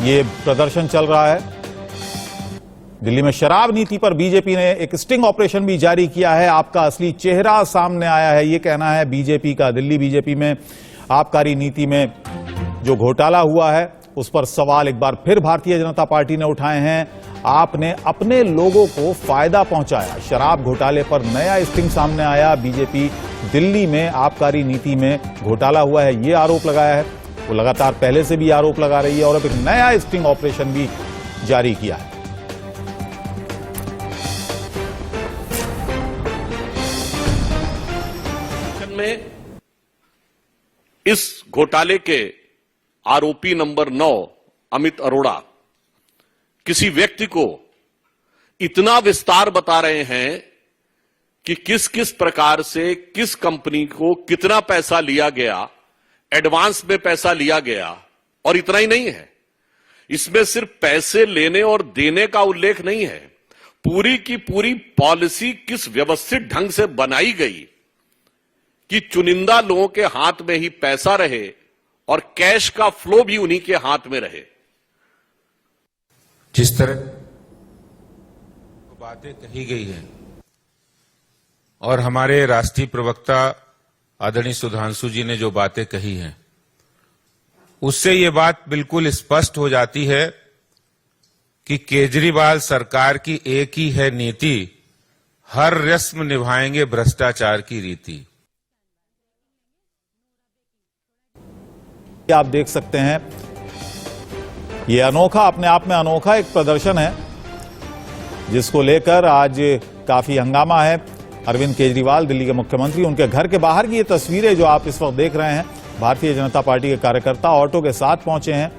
ये प्रदर्शन चल रहा है। दिल्ली में शराब नीति पर बीजेपी ने एक स्टिंग ऑपरेशन भी जारी किया है। आपका असली चेहरा सामने आया है, ये कहना है बीजेपी का। दिल्ली बीजेपी में आबकारी नीति में जो घोटाला हुआ है उस पर सवाल एक बार फिर भारतीय जनता पार्टी ने उठाए हैं। आपने अपने लोगों को फायदा पहुंचाया। शराब घोटाले पर नया स्टिंग सामने आया। बीजेपी दिल्ली में आबकारी नीति में घोटाला हुआ है, ये आरोप लगाया है। वो लगातार पहले से भी आरोप लगा रही है और अब एक नया स्टिंग ऑपरेशन भी जारी किया है। में इस घोटाले के आरोपी नंबर 9 अमित अरोड़ा किसी व्यक्ति को इतना विस्तार बता रहे हैं कि किस किस प्रकार से किस कंपनी को कितना पैसा लिया गया, एडवांस में पैसा लिया गया। और इतना ही नहीं है, इसमें सिर्फ पैसे लेने और देने का उल्लेख नहीं है, पूरी की पूरी पॉलिसी किस व्यवस्थित ढंग से बनाई गई कि चुनिंदा लोगों के हाथ में ही पैसा रहे और कैश का फ्लो भी उन्हीं के हाथ में रहे। जिस तरह बातें कही गई हैं और हमारे राष्ट्रीय प्रवक्ता आदरणीय सुधांशु जी ने जो बातें कही हैं, उससे ये बात बिल्कुल स्पष्ट हो जाती है कि केजरीवाल सरकार की एक ही है नीति, हर रस्म निभाएंगे भ्रष्टाचार की रीति। आप देख सकते हैं ये अनोखा, अपने आप में अनोखा एक प्रदर्शन है जिसको लेकर आज काफी हंगामा है। अरविंद केजरीवाल दिल्ली के मुख्यमंत्री, उनके घर के बाहर की ये तस्वीरें जो आप इस वक्त देख रहे हैं, भारतीय जनता पार्टी के कार्यकर्ता ऑटो के साथ पहुंचे हैं।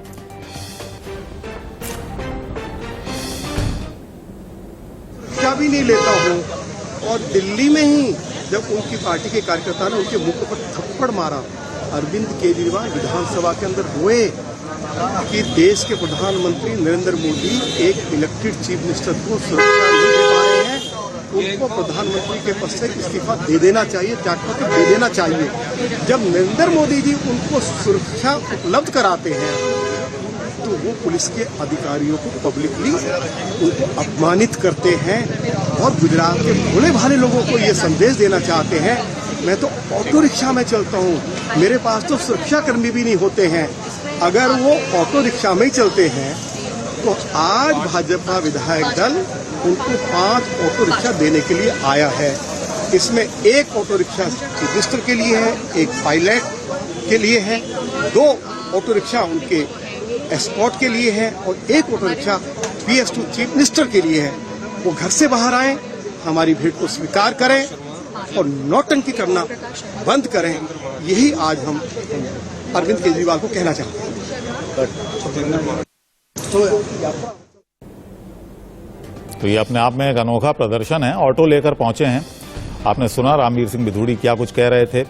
क्या भी नहीं लेता हूं और दिल्ली में ही जब उनकी पार्टी के कार्यकर्ता ने उनके मुंह पर थप्पड़ मारा, अरविंद केजरीवाल विधानसभा के अंदर रोए कि देश के प्रधानमंत्री नरेंद्र मोदी एक इलेक्टेड चीफ मिनिस्टर को सुरक्षा नहीं दे पा रहे हैं, उनको प्रधानमंत्री के पद से इस्तीफा दे देना चाहिए, त्यागपत्र दे देना चाहिए। जब नरेंद्र मोदी जी उनको सुरक्षा उपलब्ध कराते हैं तो वो पुलिस के अधिकारियों को पब्लिकली उनको अपमानित करते हैं और गुजरात के भोले भाले लोगों को ये संदेश देना चाहते हैं। मैं तो ऑटो रिक्शा में चलता हूँ, मेरे पास तो सुरक्षा कर्मी भी नहीं होते हैं। अगर वो ऑटो रिक्शा में ही चलते हैं तो आज भाजपा विधायक दल उनको 5 ऑटो रिक्शा देने के लिए आया है। इसमें एक ऑटो रिक्शा चीफ मिनिस्टर के लिए है, एक पायलट के लिए है, 2 ऑटो रिक्शा उनके एस्कॉर्ट के लिए है और एक auto rickshaw PS2 chief minister के लिए है। वो घर से बाहर आए, हमारी भेंट को स्वीकार करें और नौटंकी करना बंद करें। यही आज हम अरविंद केजरीवाल को कहना चाहते हैं। तो ये अपने आप में एक अनोखा प्रदर्शन है। ऑटो लेकर पहुंचे हैं। आपने सुना रामवीर सिंह बिधूड़ी क्या कुछ कह रहे थे।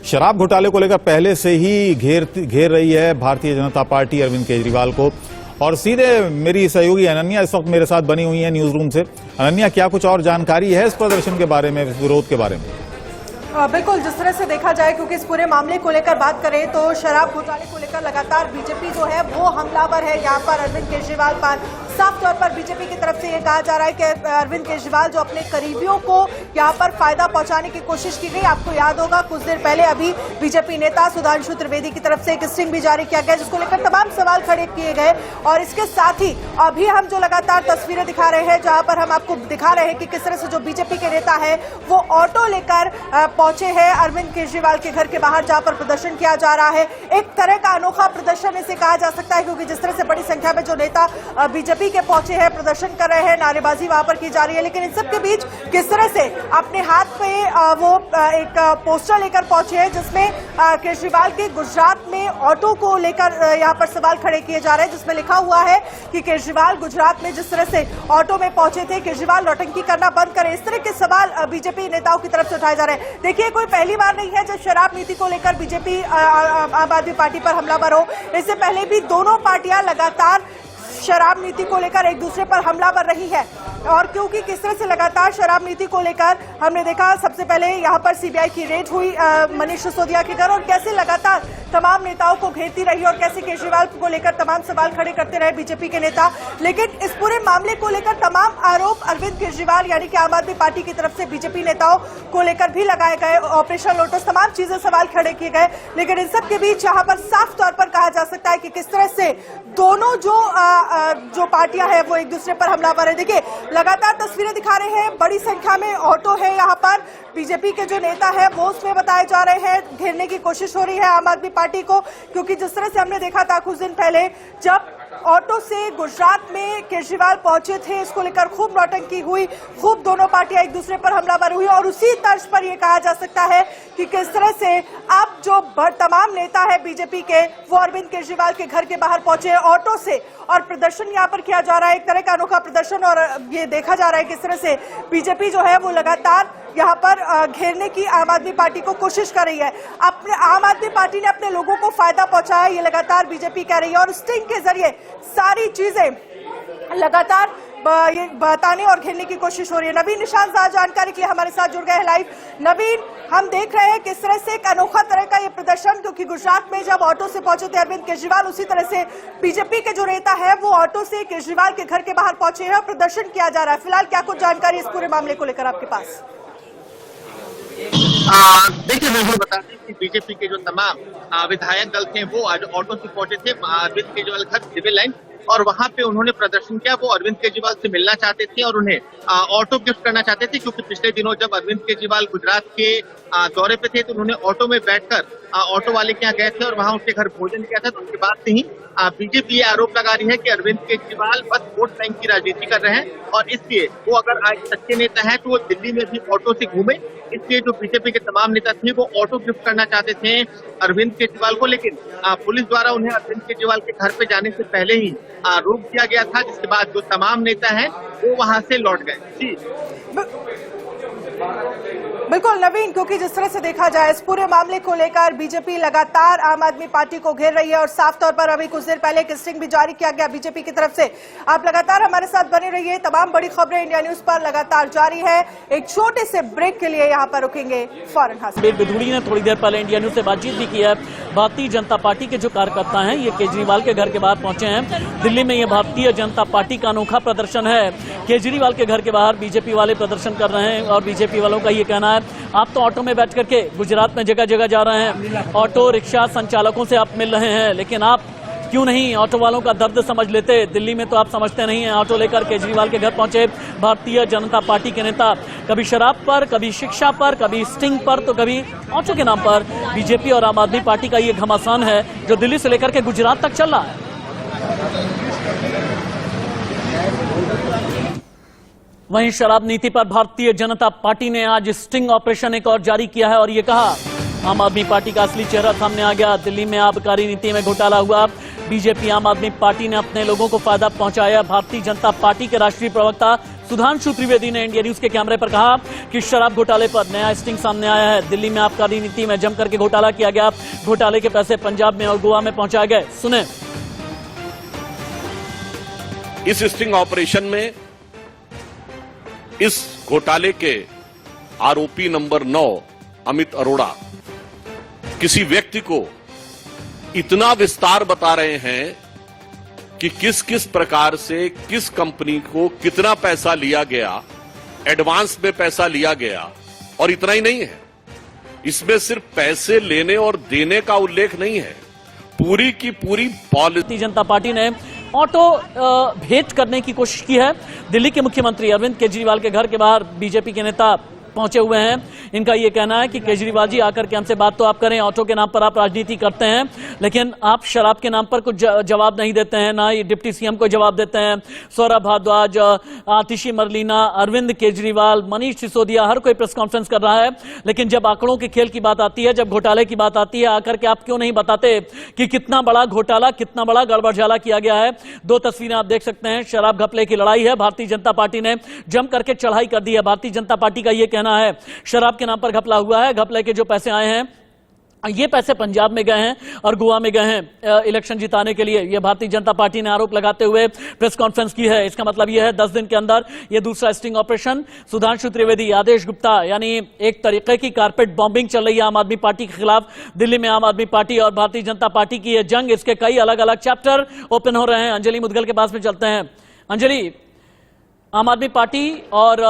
शराब घोटाले को लेकर पहले से ही घेर रही है भारतीय जनता पार्टी अरविंद केजरीवाल को। और सीधे मेरी सहयोगी अनन्या इस वक्त मेरे साथ बनी हुई है न्यूज रूम से। अनन्या, क्या कुछ और जानकारी है इस प्रदर्शन के बारे में, इस विरोध के बारे में? बिल्कुल, जिस तरह से देखा जाए, क्योंकि इस पूरे मामले को लेकर बात करें तो शराब घोटाले को लेकर लगातार बीजेपी जो है वो हमलावर है। यहाँ पर अरविंद केजरीवाल पर साफ तौर पर बीजेपी की तरफ से ये कहा जा रहा है कि अरविंद केजरीवाल जो अपने करीबियों को यहाँ पर फायदा पहुंचाने की कोशिश की गई। आपको याद होगा कुछ देर पहले अभी बीजेपी नेता सुधांशु त्रिवेदी की तरफ से एक स्टिंग भी जारी किया गया जिसको लेकर तमाम सवाल खड़े किए गए। और इसके साथ ही अभी हम जो लगातार तस्वीरें दिखा रहे हैं, जहां पर हम आपको दिखा रहे हैं कि किस तरह से जो बीजेपी के नेता है वो ऑटो लेकर पहुंचे हैं अरविंद केजरीवाल के घर के बाहर, जहां पर प्रदर्शन किया जा रहा है। एक तरह का अनोखा प्रदर्शन इसे कहा जा सकता है, क्योंकि जिस तरह से बड़ी संख्या में जो नेता बीजेपी के पहुंचे हैं, प्रदर्शन कर रहे हैं, नारेबाजी वहां पर की जा रही है। लेकिन इन सब के बीच किस तरह से अपने हाथ पे वो एक पोस्टर लेकर पहुंचे हैं जिसमें केजरीवाल के गुजरात में ऑटो को लेकर यहां पर सवाल खड़े किए जा रहे हैं, जिसमें लिखा हुआ है कि केजरीवाल गुजरात में जिस तरह से ऑटो में पहुंचे थे, केजरीवाल नौटंकी करना बंद करें। इस तरह के सवाल बीजेपी नेताओं की तरफ से उठाए जा रहे हैं। देखिए, कोई पहली बार नहीं है जब शराब नीति को लेकर बीजेपी आम आदमी पार्टी पर हमलावर हो। इससे पहले भी दोनों पार्टियां लगातार शराब नीति को लेकर एक दूसरे पर हमलावर रही है। और क्योंकि किस तरह से लगातार शराब नीति को लेकर हमने देखा, सबसे पहले यहाँ पर सीबीआई की रेड हुई मनीष सिसोदिया के घर, और कैसे लगातार तमाम नेताओं को घेरती रही और कैसे केजरीवाल को लेकर तमाम सवाल खड़े करते रहे बीजेपी के नेता। लेकिन इस पूरे मामले को लेकर तमाम आरोप अरविंद केजरीवाल यानी कि आम आदमी पार्टी की तरफ से बीजेपी नेताओं को लेकर भी लगाए गए। ऑपरेशन लोटस, तमाम चीजें, सवाल खड़े किए गए। लेकिन इन सब के बीच यहाँ पर साफ तौर पर कहा जा सकता है कि किस तरह से दोनों जो पार्टियां हैं वो एक दूसरे पर हमलावर है। देखिए, लगातार तस्वीरें दिखा रहे हैं, बड़ी संख्या में ऑटो है यहाँ पर, बीजेपी के जो नेता है वो उसमें बताए जा रहे हैं, घेरने की कोशिश हो रही है आम आदमी पार्टी को। क्योंकि जिस तरह से हमने देखा था कुछ दिन पहले, जब ऑटो से गुजरात में केजरीवाल पहुंचे थे, इसको लेकर खूब नौटंकी हुई, खूब दोनों पार्टियां एक दूसरे पर हमलावर हुई। और उसी तर्ज पर यह कहा जा सकता है कि किस तरह से अब जो तमाम नेता है बीजेपी के, वो अरविंद केजरीवाल के घर के बाहर पहुंचे ऑटो से, और प्रदर्शन यहां पर किया जा रहा है, एक तरह का अनोखा प्रदर्शन। और ये देखा जा रहा है किस तरह से बीजेपी जो है वो लगातार यहाँ पर घेरने की आम आदमी पार्टी को कोशिश कर रही है। अपने आम आदमी पार्टी ने अपने लोगों को फायदा पहुंचाया, ये लगातार बीजेपी कह रही है, और स्टिंग के जरिए सारी चीजें लगातार ये बताने और घेरने की कोशिश हो रही है। नवीन निशांत जानकारी के लिए हमारे साथ जुड़ गए हैं लाइव। नवीन, हम देख रहे हैं किस तरह से एक अनोखा तरह का ये प्रदर्शन, क्योंकि गुजरात में जब ऑटो से पहुंचे थे अरविंद केजरीवाल, उसी तरह से बीजेपी के जो नेता है वो ऑटो से केजरीवाल के घर के बाहर पहुंचे हैं और प्रदर्शन किया जा रहा है। फिलहाल क्या कुछ जानकारी इस पूरे मामले को लेकर आपके पास? देखिए, मैं आपको बता दें कि बीजेपी के जो तमाम विधायक दल थे वो आज ऑटो से पहुंचे थे अरविंद केजरीवाल घर सिविल लाइन, और वहां पे उन्होंने प्रदर्शन किया। वो अरविंद केजरीवाल से मिलना चाहते थे और उन्हें ऑटो गिफ्ट करना चाहते थे, क्योंकि पिछले दिनों जब अरविंद केजरीवाल गुजरात के दौरे पे थे तो उन्होंने ऑटो में बैठकर ऑटो वाले के यहाँ गए थे और वहां उसके घर भोजन किया था। तो उसके बाद से ही बीजेपी ये आरोप लगा रही है कि अरविंद केजरीवाल बस वोट बैंक की राजनीति कर रहे हैं, और इसलिए वो अगर आज सच्चे नेता है तो वो दिल्ली में भी ऑटो से घूमे। इसलिए जो बीजेपी के तमाम नेता थे वो ऑटो गिफ्ट करना चाहते थे अरविंद केजरीवाल को, लेकिन पुलिस द्वारा उन्हें अरविंद केजरीवाल के घर पे जाने से पहले ही रोक दिया गया था, जिसके बाद जो तमाम नेता हैं वो वहां से लौट गए। जी बिल्कुल नवीन, क्योंकि जिस तरह से देखा जाए इस पूरे मामले को लेकर बीजेपी लगातार आम आदमी पार्टी को घेर रही है, और साफ तौर पर अभी कुछ देर पहले एक स्टिंग भी जारी किया गया बीजेपी की तरफ से। आप लगातार हमारे साथ बने रहिए, तमाम बड़ी खबरें इंडिया न्यूज पर लगातार जारी है। एक छोटे से ब्रेक के लिए यहाँ पर रुकेंगे, फौरन हासिल। बिधूड़ी ने थोड़ी देर पहले इंडिया न्यूज से बातचीत भी की है। भारतीय जनता पार्टी के जो कार्यकर्ता हैं ये केजरीवाल के घर के बाहर पहुंचे हैं। दिल्ली में ये भारतीय जनता पार्टी का अनोखा प्रदर्शन है। केजरीवाल के घर के बाहर बीजेपी वाले प्रदर्शन कर रहे हैं, और बीजेपी वालों का ये कहना है आप तो ऑटो में बैठ करके गुजरात में जगह जगह जा रहे हैं, ऑटो रिक्शा संचालकों से आप मिल रहे हैं, लेकिन आप क्यों नहीं ऑटो वालों का दर्द समझ लेते? दिल्ली में तो आप समझते नहीं हैं। ऑटो लेकर केजरीवाल के घर पहुंचे भारतीय जनता पार्टी के नेता, कभी शराब पर, कभी शिक्षा पर, कभी स्टिंग पर, तो कभी ऑटो के नाम पर। बीजेपी और आम आदमी पार्टी का ये घमासान है जो दिल्ली से लेकर के गुजरात तक चल रहा है। वहीं शराब नीति पर भारतीय जनता पार्टी ने आज स्टिंग ऑपरेशन एक और जारी किया है, और ये कहा आम आदमी पार्टी का असली चेहरा सामने आ गया। दिल्ली में आबकारी नीति में घोटाला हुआ, बीजेपी आम आदमी पार्टी ने अपने लोगों को फायदा पहुंचाया। भारतीय जनता पार्टी के राष्ट्रीय प्रवक्ता सुधांशु त्रिवेदी ने इंडिया न्यूज के कैमरे पर कहा कि शराब घोटाले पर नया स्टिंग सामने आया है। दिल्ली में आबकारी नीति में जम करके घोटाला किया गया, घोटाले के पैसे पंजाब में और गोवा में पहुंचाए गए। सुने। इस स्टिंग ऑपरेशन में इस घोटाले के आरोपी नंबर 9 अमित अरोड़ा किसी व्यक्ति को इतना विस्तार बता रहे हैं कि किस किस प्रकार से किस कंपनी को कितना पैसा लिया गया, एडवांस में पैसा लिया गया। और इतना ही नहीं है, इसमें सिर्फ पैसे लेने और देने का उल्लेख नहीं है, पूरी की पूरी पॉलिसी। भारतीय जनता पार्टी ने ऑटो भेंट करने की कोशिश की है। दिल्ली के मुख्यमंत्री अरविंद केजरीवाल के घर के बाहर बीजेपी के नेता पहुंचे हुए हैं। इनका यह कहना है कि केजरीवाल जी आकर के हमसे बात तो आप करें, ऑटो के नाम पर आप राजनीति करते हैं, लेकिन आप शराब के नाम पर कुछ जवाब नहीं देते हैं, ना ही डिप्टी सीएम को जवाब देते हैं। सौरभ भारद्वाज, आतिशी मरलीना, अरविंद केजरीवाल, मनीष सिसोदिया, हर कोई प्रेस कॉन्फ्रेंस कर रहा है, लेकिन जब आंकड़ों के खेल की बात आती है, जब घोटाले की बात आती है, आकर के आप क्यों नहीं बताते कि कितना बड़ा घोटाला, कितना बड़ा गड़बड़झाला किया गया है। दो तस्वीरें आप देख सकते हैं, शराब घपले की लड़ाई है, भारतीय जनता पार्टी ने जम करके चढ़ाई कर दी है। भारतीय जनता पार्टी का यह कहना है शराब के नाम पर घपला हुआ है, घपले के जो पैसे आए हैं ये पैसे पंजाब में गए हैं और गोवा में गए हैं इलेक्शन जिताने के लिए। ये भारतीय जनता पार्टी ने आरोप लगाते हुए प्रेस कॉन्फ्रेंस की है। इसका मतलब यह है 10 दिन के अंदर ये दूसरा स्टिंग ऑपरेशन। सुधांशु त्रिवेदी, आदेश गुप्ता, यानी एक तरीके की कारपेट बॉम्बिंग चल रही है आम आदमी पार्टी के खिलाफ दिल्ली में। आम आदमी पार्टी और भारतीय जनता पार्टी की यह जंग, इसके कई अलग अलग चैप्टर ओपन हो रहे हैं। अंजलि मुदगल के पास में चलते हैं। अंजलि, आम आदमी पार्टी और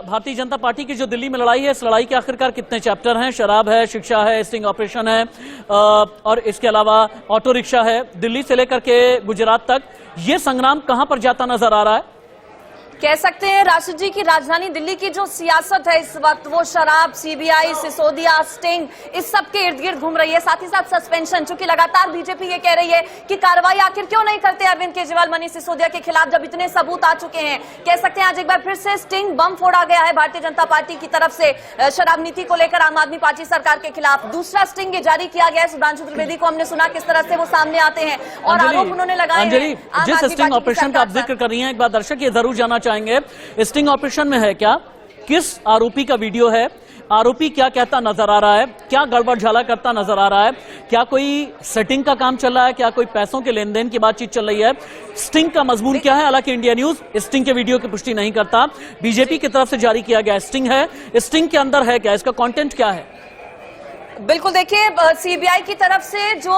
भारतीय जनता पार्टी की जो दिल्ली में लड़ाई है, इस लड़ाई के आखिरकार कितने चैप्टर हैं? शराब है, शिक्षा है, स्टिंग ऑपरेशन है और इसके अलावा ऑटो रिक्शा है। दिल्ली से लेकर के गुजरात तक ये संग्राम कहां पर जाता नजर आ रहा है? कह सकते हैं राशिद जी की राजधानी दिल्ली की जो सियासत है इस वक्त, वो शराब, सीबीआई, सिसोदिया, स्टिंग, इस सब के इर्द गिर्द घूम रही है। साथ ही साथ सस्पेंशन, चूंकि लगातार बीजेपी ये कह रही है कि कार्रवाई आखिर क्यों नहीं करते अरविंद केजरीवाल, मनीष सिसोदिया के खिलाफ, जब इतने सबूत आ चुके हैं। कह सकते हैं आज एक बार फिर से स्टिंग बम फोड़ा गया है भारतीय जनता पार्टी की तरफ से शराब नीति को लेकर आम आदमी पार्टी सरकार के खिलाफ। दूसरा स्टिंग ये जारी किया गया है। सुधांशु त्रिवेदी को हमने सुना किस तरह से वो सामने आते हैं और आरोप उन्होंने लगाए हैं। अंजलि, जिस स्टिंग ऑपरेशन का आप जिक्र कर रही हैं, एक बार दर्शक ये जरूर जानना चाहेंगे, स्टिंग ऑपरेशन में है क्या, किस आरोपी का वीडियो है, आरोपी क्या कहता नजर आ रहा है, क्या गड़बड़ झाला करता नजर आ रहा है, क्या कोई सेटिंग का काम चल रहा है, क्या कोई पैसों के लेन देन की बातचीत चल रही है, स्टिंग का मजमून क्या है? हालांकि इंडिया न्यूज स्टिंग के वीडियो की पुष्टि नहीं करता। बीजेपी की तरफ से जारी किया गया स्टिंग है, स्टिंग के अंदर है क्या, इसका कंटेंट क्या है? बिल्कुल, देखिए सीबीआई की तरफ से जो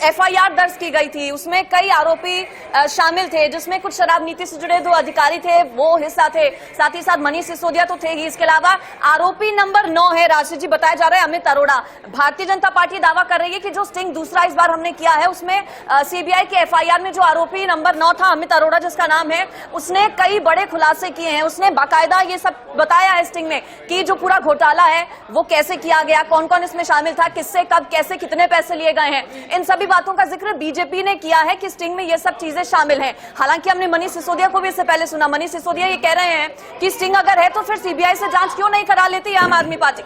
एफआईआर दर्ज की गई थी उसमें कई आरोपी शामिल थे, जिसमें कुछ शराब नीति से जुड़े 2 अधिकारी थे, वो हिस्सा थे। साथ ही साथ मनीष सिसोदिया तो थे ही। इसके अलावा आरोपी नंबर 9 है, राशिद जी बताया जा रहा है, अमित अरोड़ा। भारतीय जनता पार्टी दावा कर रही है कि जो स्टिंग दूसरा इस बार हमने किया है उसमें सीबीआई के एफआईआर में जो आरोपी नंबर 9 था, अमित अरोड़ा जिसका नाम है, उसने कई बड़े खुलासे किए हैं। उसने बाकायदा ये सब बताया है स्टिंग में कि जो पूरा घोटाला है वो कैसे किया गया, कौन कौन इसमें शामिल था, किससे कब कैसे कितने पैसे लिए गए हैं। इन सभी बातों का जिक्र बीजेपी ने किया है कि स्टिंग में ये सब चीजें शामिल हैं। हालांकि हमने मनीष सिसोदिया को भी इससे पहले सुना। मनीष सिसोदिया ये कह रहे हैं कि स्टिंग अगर है तो फिर सीबीआई से जांच क्यों नहीं करा लेती आम आदमी पार्टी,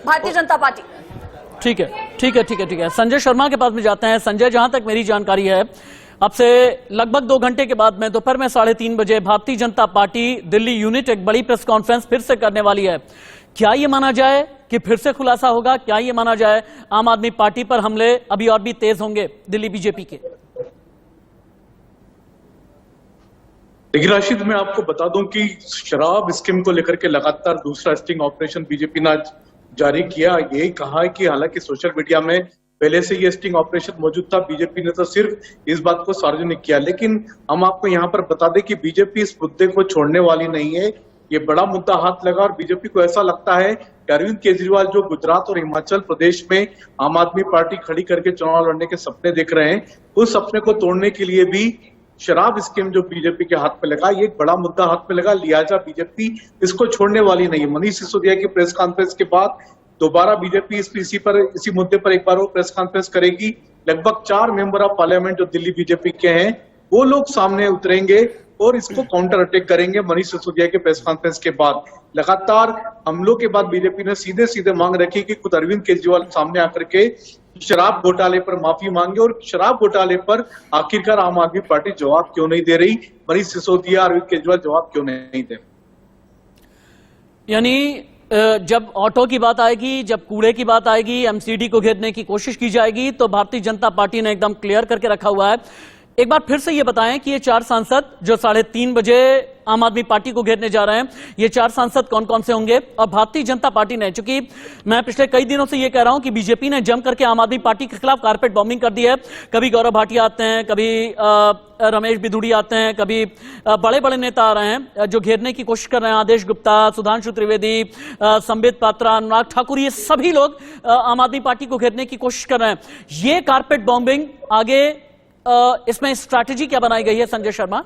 भारतीय जनता पार्टी। ठीक है, ठीक है, ठीक है, ठीक है। संजय शर्मा के पास में जाते हैं। संजय, जहां तक मेरी जानकारी है, अब से लगभग 2 घंटे के बाद में दोपहर में 3:30 बजे भारतीय जनता पार्टी दिल्ली यूनिट एक बड़ी प्रेस कॉन्फ्रेंस फिर से करने वाली है। क्या ये माना जाए कि फिर से खुलासा होगा? क्या ये माना जाए आम आदमी पार्टी पर हमले अभी और भी तेज होंगे दिल्ली बीजेपी के? देखिए राशिद, मैं आपको बता दूं कि शराब स्कीम को लेकर के लगातार दूसरा स्टिंग ऑपरेशन बीजेपी ने जारी किया। यही कहा है कि हालांकि सोशल मीडिया में पहले से ये स्टिंग ऑपरेशन मौजूद था, बीजेपी ने तो सिर्फ इस बात को सार्वजनिक किया। लेकिन हम आपको यहाँ पर बता दें कि बीजेपी इस मुद्दे को छोड़ने वाली नहीं है। ये बड़ा मुद्दा हाथ लगा और बीजेपी को ऐसा लगता है कि अरविंद केजरीवाल जो गुजरात और हिमाचल प्रदेश में आम आदमी पार्टी खड़ी करके चुनाव लड़ने के सपने देख रहे हैं, उस सपने को तोड़ने के लिए भी शराब स्कीम जो बीजेपी के हाथ में लगा, ये एक बड़ा मुद्दा हाथ में लगा। लिहाजा बीजेपी इसको छोड़ने वाली नहीं है। मनीष सिसोदिया की प्रेस कॉन्फ्रेंस के बाद दोबारा बीजेपी इसी मुद्दे पर एक बार वो प्रेस कॉन्फ्रेंस करेगी। लगभग 4 मेंबर ऑफ पार्लियामेंट जो दिल्ली बीजेपी के हैं, वो लोग सामने उतरेंगे और इसको काउंटर अटैक करेंगे। मनीष सिसोदिया के प्रेस कॉन्फ्रेंस के बाद लगातार हमलों के बाद बीजेपी ने सीधे सीधे मांग रखी कि खुद अरविंद केजरीवाल सामने आकर के शराब घोटाले पर माफी मांगे और शराब घोटाले पर आखिरकार आम आदमी पार्टी जवाब क्यों नहीं दे रही, मनीष सिसोदिया, अरविंद केजरीवाल जवाब क्यों नहीं दे। यानी जब ऑटो की बात आएगी, जब कूड़े की बात आएगी, एमसीडी को घेरने की कोशिश की जाएगी, तो भारतीय जनता पार्टी ने एकदम क्लियर करके रखा हुआ है। एक बार फिर से ये बताएं कि ये 4 सांसद जो 3:30 बजे आम आदमी पार्टी को घेरने जा रहे हैं, ये 4 सांसद कौन कौन से होंगे? और भारतीय जनता पार्टी ने, चूंकि मैं पिछले कई दिनों से ये कह रहा हूं कि बीजेपी ने जम करके आम आदमी पार्टी के खिलाफ कारपेट बॉम्बिंग कर दी है। कभी गौरव भाटिया आते हैं, कभी रमेश बिधूड़ी आते हैं, कभी बड़े बड़े नेता आ रहे हैं जो घेरने की कोशिश कर रहे हैं। आदेश गुप्ता, सुधांशु त्रिवेदी, संबित पात्रा, अनुराग ठाकुर, ये सभी लोग आम आदमी पार्टी को घेरने की कोशिश कर रहे हैं। ये कारपेट बॉम्बिंग आगे इसमें स्ट्रैटेजी क्या बनाई गई है संजय शर्मा?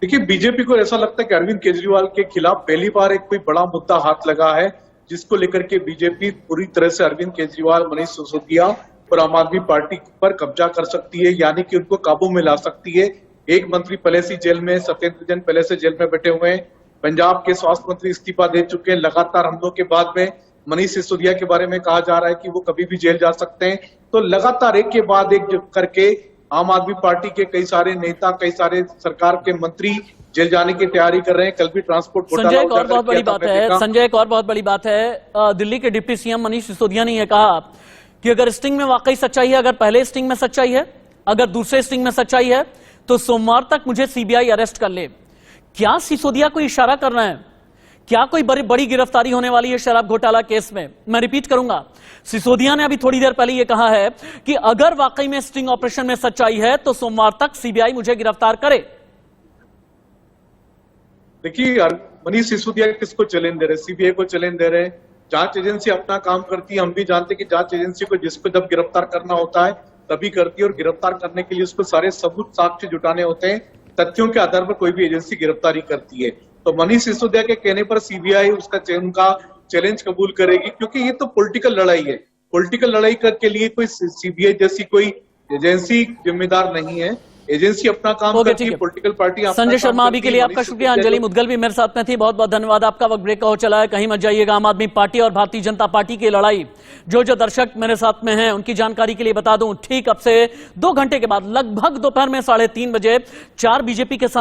देखिए, बीजेपी को ऐसा लगता है कि अरविंद केजरीवाल के खिलाफ पहली बार एक कोई बड़ा मुद्दा हाथ लगा है, जिसको लेकर के बीजेपी पूरी तरह से अरविंद केजरीवाल, मनीष सिसोदिया और आम आदमी पार्टी पर कब्जा कर सकती है, यानी कि उनको काबू में ला सकती है। एक मंत्री पहले से जेल में, सत्येंद्र जैन पहले से जेल में बैठे हुए हैं, पंजाब के स्वास्थ्य मंत्री इस्तीफा दे चुके हैं। लगातार हमलों के बाद में मनीष सिसोदिया के बारे में कहा जा रहा है कि वो कभी भी जेल जा सकते हैं। तो लगातार एक के बाद एक करके आम आदमी पार्टी के कई सारे नेता, कई सारे सरकार के मंत्री जेल जाने की तैयारी कर रहे हैं। कल भी ट्रांसपोर्ट घोटाला संजय, एक और उजागर बहुत बड़ी किया था, बात हमने है देखा। संजय, एक और बहुत बड़ी बात है। दिल्ली के डिप्टी सीएम मनीष सिसोदिया ने यह कहा कि अगर स्टिंग में वाकई सच्चाई है, अगर पहले स्टिंग में सच्चाई है, अगर दूसरे स्टिंग में सच्चाई है, तो सोमवार तक मुझे सीबीआई अरेस्ट कर ले। क्या सिसोदिया को इशारा कर रहे हैं? क्या कोई बड़ी गिरफ्तारी होने वाली है शराब घोटाला केस में? मैं रिपीट करूंगा, सिसोदिया ने अभी थोड़ी देर पहले यह कहा है कि अगर वाकई में स्टिंग ऑपरेशन में सच्चाई है तो सोमवार तक सीबीआई मुझे गिरफ्तार करे। देखिए, मनीष सिसोदिया किसको चैलेंज दे रहे हैं? सीबीआई को चैलेंज दे रहे हैं। जांच एजेंसी अपना काम करती है। हम भी जानते हैं कि जांच एजेंसी को जिसको जब गिरफ्तार करना होता है तभी करती है, और गिरफ्तार करने के लिए उसको सारे सबूत साक्ष्य जुटाने होते हैं। तथ्यों के आधार पर कोई भी एजेंसी गिरफ्तारी करती है। तो मनीष सिसोदिया के कहने पर सीबीआई उनका चैलेंज कबूल करेगी, क्योंकि ये तो पॉलिटिकल लड़ाई है। पॉलिटिकल लड़ाई के लिए कोई सीबीआई जैसी कोई एजेंसी जिम्मेदार नहीं है। एजेंसी अपना काम करती है, पॉलिटिकल पार्टी अपना संजय काम शर्मा, अभी करती के है। लिए आपका शुक्रिया। अंजलि मुदगल भी मेरे साथ में थी, बहुत बहुत धन्यवाद आपका। वक्त ब्रेक का हो चला है, कहीं मत जाइएगा। आम आदमी पार्टी और भारतीय जनता पार्टी की लड़ाई, जो दर्शक मेरे साथ में हैं उनकी जानकारी के लिए बता दूं, ठीक अब से 2 घंटे के बाद लगभग दोपहर में 3:30 बजे 4 बीजेपी के सांसद